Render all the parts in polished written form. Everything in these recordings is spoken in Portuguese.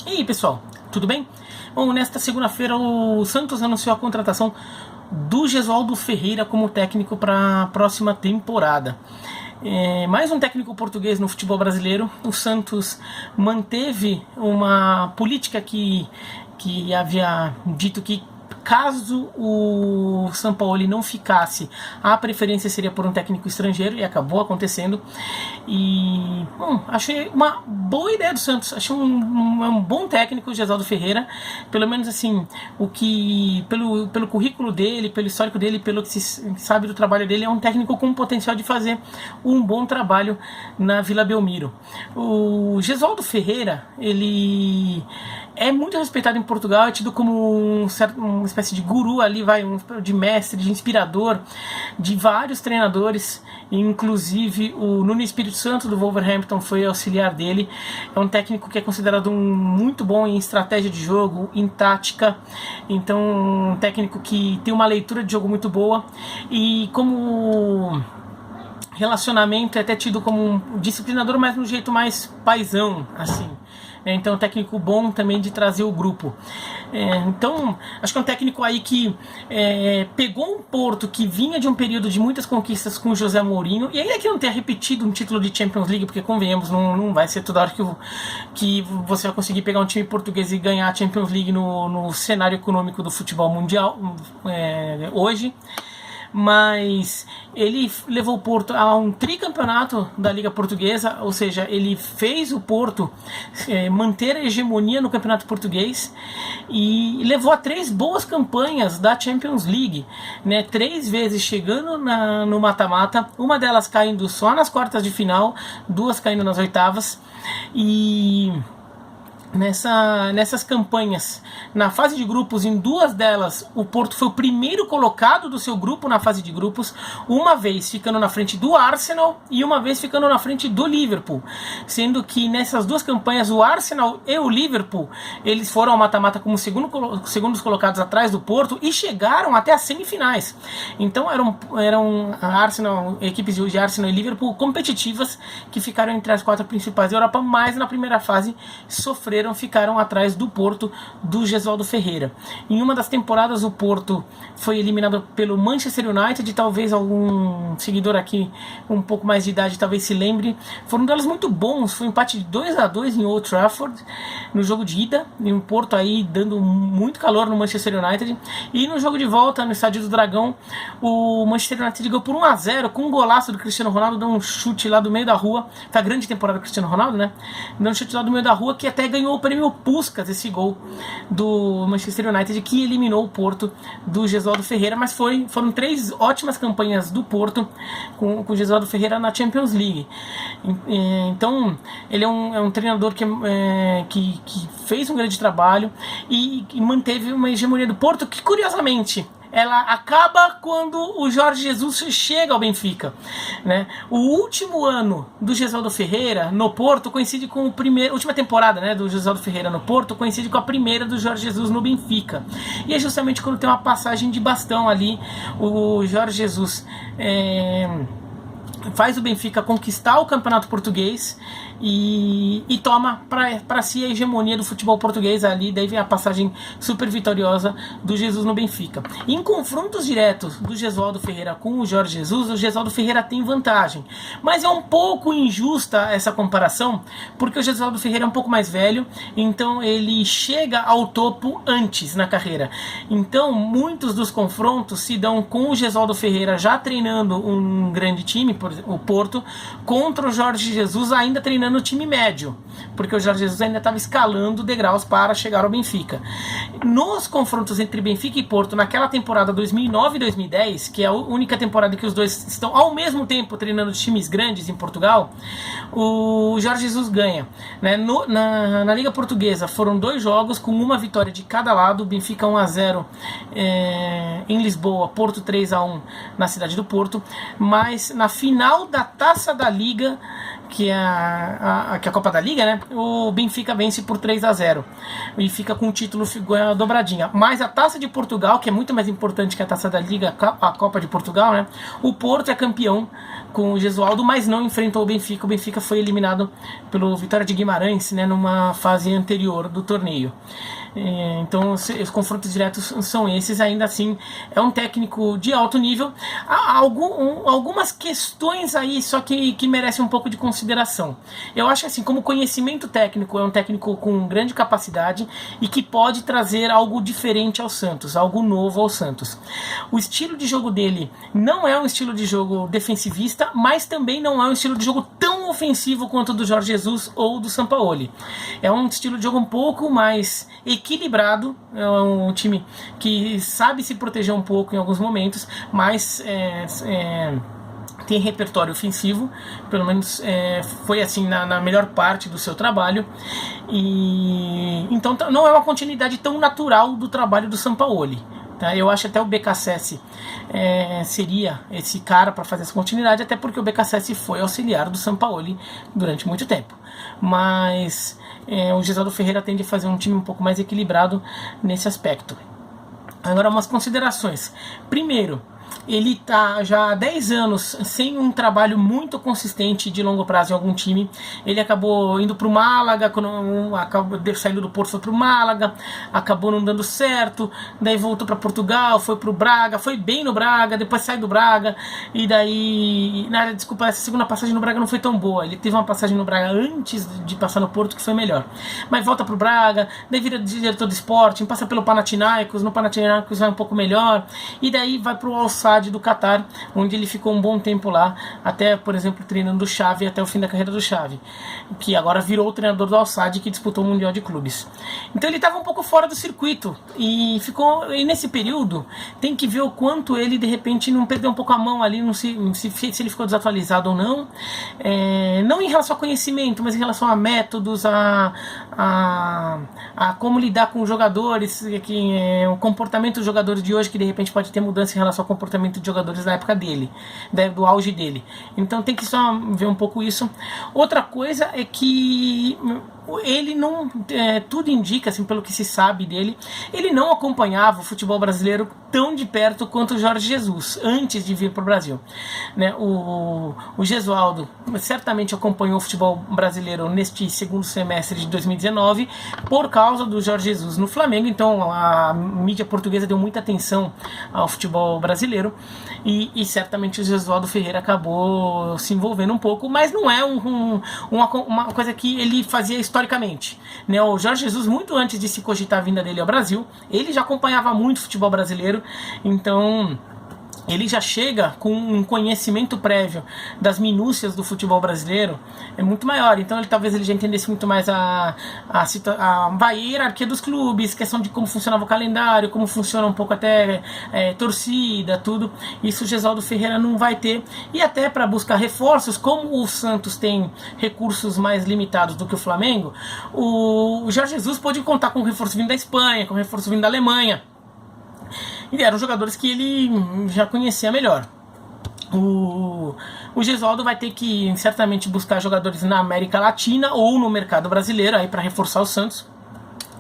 E aí, pessoal, tudo bem? Bom, nesta segunda-feira o Santos anunciou a contratação do Gesualdo Ferreira como técnico para a próxima temporada. Mais um técnico português no futebol brasileiro. O Santos manteve uma política que havia dito que caso o Sampaoli não ficasse, a preferência seria por um técnico estrangeiro, e acabou acontecendo. E, bom, achei uma boa ideia do Santos. Achei um bom técnico, o Gesualdo Ferreira. Pelo menos assim, pelo currículo dele, pelo histórico dele, pelo que se sabe do trabalho dele, é um técnico com potencial de fazer um bom trabalho na Vila Belmiro. O Gesualdo Ferreira, ele é muito respeitado em Portugal, é tido como uma espécie de guru ali, de mestre, de inspirador de vários treinadores, inclusive o Nuno Espírito Santo do Wolverhampton foi auxiliar dele. É um técnico que é considerado muito bom em estratégia de jogo, em tática, então um técnico que tem uma leitura de jogo muito boa, e como relacionamento é até tido como um disciplinador, mas no jeito mais paizão, assim. Então, um técnico bom também de trazer o grupo. Então, acho que é um técnico aí que pegou um Porto que vinha de um período de muitas conquistas com o José Mourinho, e ainda que não tenha repetido um título de Champions League, porque convenhamos, não vai ser toda hora que você vai conseguir pegar um time português e ganhar a Champions League no cenário econômico do futebol mundial hoje. Mas ele levou o Porto a um tricampeonato da Liga Portuguesa, ou seja, ele fez o Porto manter a hegemonia no Campeonato Português e levou a 3 boas campanhas da Champions League, né? 3 vezes chegando no mata-mata, uma delas caindo só nas quartas de final, 2 caindo nas oitavas. E nessas campanhas, na fase de grupos, em 2 delas, o Porto foi o primeiro colocado do seu grupo na fase de grupos, uma vez ficando na frente do Arsenal e uma vez ficando na frente do Liverpool, sendo que nessas 2 campanhas o Arsenal e o Liverpool, eles foram ao mata-mata como segundos colocados atrás do Porto e chegaram até as semifinais. Então eram equipes de Arsenal e Liverpool competitivas, que ficaram entre as 4 principais da Europa, mas na primeira fase ficaram atrás do Porto do Gesualdo Ferreira. Em uma das temporadas o Porto foi eliminado pelo Manchester United, talvez algum seguidor aqui um pouco mais de idade talvez se lembre. Foram duelos muito bons, foi um empate de 2-2 em Old Trafford no jogo de ida, e o Porto aí dando muito calor no Manchester United. E no jogo de volta no Estádio do Dragão, o Manchester United ganhou por 1-0 com um golaço do Cristiano Ronaldo, deu um chute lá do meio da rua. Foi a grande temporada do Cristiano Ronaldo, né? Deu um chute lá do meio da rua que até ganhou o prêmio Puskás, esse gol do Manchester United, que eliminou o Porto do Gesualdo Ferreira. Mas foram 3 ótimas campanhas do Porto com o Gesualdo Ferreira na Champions League. Então ele é um treinador que fez um grande trabalho e manteve uma hegemonia do Porto que, curiosamente, ela acaba quando o Jorge Jesus chega ao Benfica, né? O último ano do Gesualdo Ferreira no Porto coincide com a última temporada, né, do Gesualdo Ferreira no Porto coincide com a primeira do Jorge Jesus no Benfica. E é justamente quando tem uma passagem de bastão ali, o Jorge Jesus faz o Benfica conquistar o Campeonato Português e toma para si a hegemonia do futebol português ali. Daí vem a passagem super vitoriosa do Jesus no Benfica. Em confrontos diretos do Gesualdo Ferreira com o Jorge Jesus, o Gesualdo Ferreira tem vantagem, mas é um pouco injusta essa comparação, porque o Gesualdo Ferreira é um pouco mais velho, então ele chega ao topo antes na carreira. Então muitos dos confrontos se dão com o Gesualdo Ferreira já treinando um grande time, por exemplo, o Porto, contra o Jorge Jesus ainda treinando o time médio, porque o Jorge Jesus ainda estava escalando degraus para chegar ao Benfica. Nos confrontos entre Benfica e Porto, naquela temporada 2009 e 2010, que é a única temporada que os dois estão ao mesmo tempo treinando times grandes em Portugal, o Jorge Jesus ganha, né? Na Liga Portuguesa foram 2 jogos com uma vitória de cada lado, Benfica 1-0 em Lisboa, Porto 3-1 na cidade do Porto, mas na final da Taça da Liga, que é a Copa da Liga, né? O Benfica vence por 3-0 e fica com o título dobradinha. Mas a Taça de Portugal, que é muito mais importante que a Taça da Liga, a Copa de Portugal, né? O Porto é campeão com o Gesualdo, mas não enfrentou o Benfica. O Benfica foi eliminado pelo Vitória de Guimarães, né? Numa fase anterior do torneio. Então os confrontos diretos são esses. Ainda assim é um técnico de alto nível. Há algumas questões aí só que merecem um pouco de consideração. Eu acho que assim, como conhecimento técnico, é um técnico com grande capacidade e que pode trazer algo diferente ao Santos, algo novo ao Santos. O estilo de jogo dele não é um estilo de jogo defensivista, mas também não é um estilo de jogo tão ofensivo quanto o do Jorge Jesus ou do Sampaoli. É um estilo de jogo um pouco mais equilibrado, é um time que sabe se proteger um pouco em alguns momentos, mas tem repertório ofensivo, pelo menos foi assim na melhor parte do seu trabalho, e então não é uma continuidade tão natural do trabalho do Sampaoli. Tá? Eu acho até o BKSS seria esse cara para fazer essa continuidade, até porque o BKSS foi auxiliar do Sampaoli durante muito tempo. Mas o Gesualdo Ferreira tende a fazer um time um pouco mais equilibrado nesse aspecto. Agora, umas considerações. Primeiro, ele está já há 10 anos sem um trabalho muito consistente de longo prazo em algum time. Ele acabou indo para o Málaga, acabou saindo do Porto, foi para o Málaga, acabou não dando certo, daí voltou para Portugal, foi para o Braga, foi bem no Braga, depois saiu do Braga, e daí, desculpa, essa segunda passagem no Braga não foi tão boa. Ele teve uma passagem no Braga antes de passar no Porto que foi melhor, mas volta para o Braga, daí vira diretor de Sporting, passa pelo Panathinaikos, no Panathinaikos vai um pouco melhor, e daí vai para o Al-Sadd do Catar, onde ele ficou um bom tempo lá, até, por exemplo, treinando o Xavi até o fim da carreira do Xavi, que agora virou o treinador do Al-Sadd, que disputou o Mundial de Clubes. Então ele estava um pouco fora do circuito, e nesse período tem que ver o quanto ele de repente não perdeu um pouco a mão ali, se ele ficou desatualizado ou não, não em relação a conhecimento, mas em relação a métodos, a como lidar com os jogadores, o comportamento dos jogadores de hoje, que de repente pode ter mudança em relação ao comportamento de jogadores da época dele, do auge dele. Então tem que só ver um pouco isso. Outra coisa é que ele não, tudo indica, assim, pelo que se sabe dele, ele não acompanhava o futebol brasileiro tão de perto quanto o Jorge Jesus, antes de vir para o Brasil, né? O Gesualdo certamente acompanhou o futebol brasileiro neste segundo semestre de 2019 por causa do Jorge Jesus no Flamengo, então a mídia portuguesa deu muita atenção ao futebol brasileiro, e certamente o Gesualdo Ferreira acabou se envolvendo um pouco, mas não é uma coisa que ele fazia historicamente, né? O Jorge Jesus, muito antes de se cogitar a vinda dele ao Brasil, ele já acompanhava muito o futebol brasileiro, então ele já chega com um conhecimento prévio das minúcias do futebol brasileiro muito maior. Então talvez ele já entendesse muito mais a hierarquia dos clubes, questão de como funcionava o calendário, como funciona um pouco até torcida, tudo. Isso o Gesualdo Ferreira não vai ter. E até para buscar reforços, como o Santos tem recursos mais limitados do que o Flamengo, o Jorge Jesus pôde contar com reforço vindo da Espanha, com reforço vindo da Alemanha. E eram jogadores que ele já conhecia melhor. O Gesualdo vai ter que certamente buscar jogadores na América Latina ou no mercado brasileiro aí para reforçar o Santos.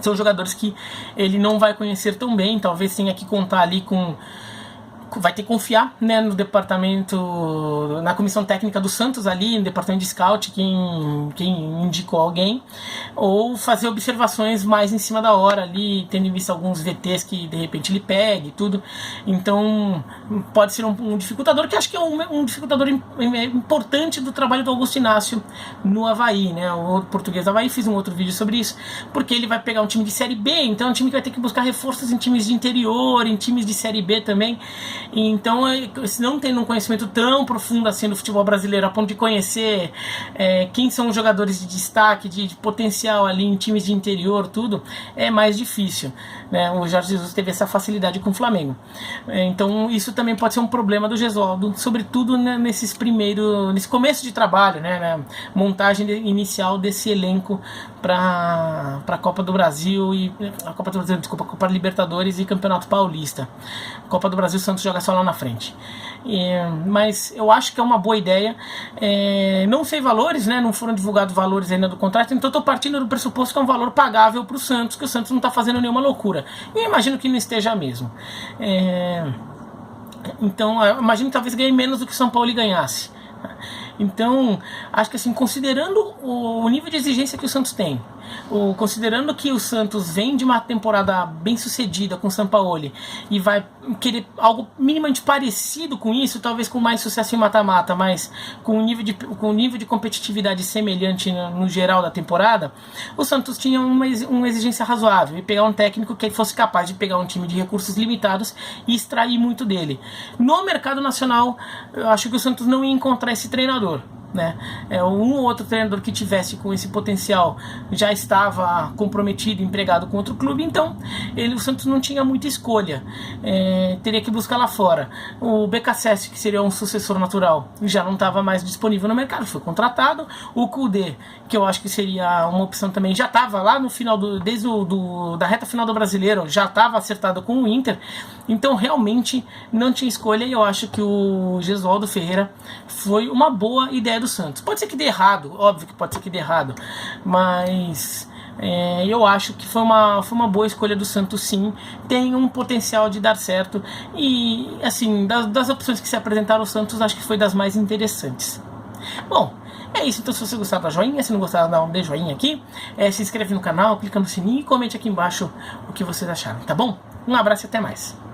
São jogadores que ele não vai conhecer tão bem, talvez tenha que contar ali com... Vai ter que confiar, né, no departamento, na comissão técnica do Santos ali, no departamento de scout, quem indicou alguém, ou fazer observações mais em cima da hora ali, tendo em vista alguns VTs que de repente ele pegue e tudo. Então pode ser um dificultador, que acho que é um dificultador importante do trabalho do Augusto Inácio no Avaí, né, o português do Avaí. Fiz um outro vídeo sobre isso, porque ele vai pegar um time de Série B, então é um time que vai ter que buscar reforços em times de interior, em times de Série B também. Então, se não tendo um conhecimento tão profundo assim do futebol brasileiro, a ponto de conhecer quem são os jogadores de destaque, de potencial ali em times de interior, tudo, é mais difícil, né? O Jorge Jesus teve essa facilidade com o Flamengo. Então, isso também pode ser um problema do Gesualdo, sobretudo, né, nesse começo de trabalho, né, na montagem inicial desse elenco para a Copa do Brasil e a Copa do Brasil, desculpa, Copa Libertadores e Campeonato Paulista. Copa do Brasil, Santos joga só lá na frente. Mas eu acho que é uma boa ideia. Não sei valores, né? Não foram divulgados valores ainda do contrato, então estou partindo do pressuposto que é um valor pagável para o Santos, que o Santos não está fazendo nenhuma loucura. E eu imagino que não esteja mesmo. Então, eu imagino que talvez ganhe menos do que o São Paulo ganhasse. Então, acho que assim, considerando o nível de exigência que o Santos tem, considerando que o Santos vem de uma temporada bem sucedida com o Sampaoli e vai querer algo minimamente parecido com isso, talvez com mais sucesso em mata-mata, mas com um nível de competitividade semelhante no geral da temporada, o Santos tinha uma exigência razoável e pegar um técnico que fosse capaz de pegar um time de recursos limitados e extrair muito dele. No mercado nacional, eu acho que o Santos não ia encontrar esse treinador. Né? Um ou outro treinador que tivesse com esse potencial já estava comprometido, empregado com outro clube, então o Santos não tinha muita escolha, teria que buscar lá fora. O BKSS, que seria um sucessor natural, já não estava mais disponível no mercado, foi contratado. O Kudê, que eu acho que seria uma opção também, já estava lá no final, desde da reta final do Brasileiro, já estava acertado com o Inter, então realmente não tinha escolha, e eu acho que o Gesualdo Ferreira foi uma boa ideia do Santos. Pode ser que dê errado, óbvio que pode ser que dê errado, mas eu acho que foi uma boa escolha do Santos, sim. Tem um potencial de dar certo e, assim, das opções que se apresentaram, o Santos acho que foi das mais interessantes. Bom, é isso. Então, se você gostar, dá joinha. Se não gostar, dá um joinha aqui. Se inscreve no canal, clica no sininho e comente aqui embaixo o que vocês acharam, tá bom? Um abraço e até mais.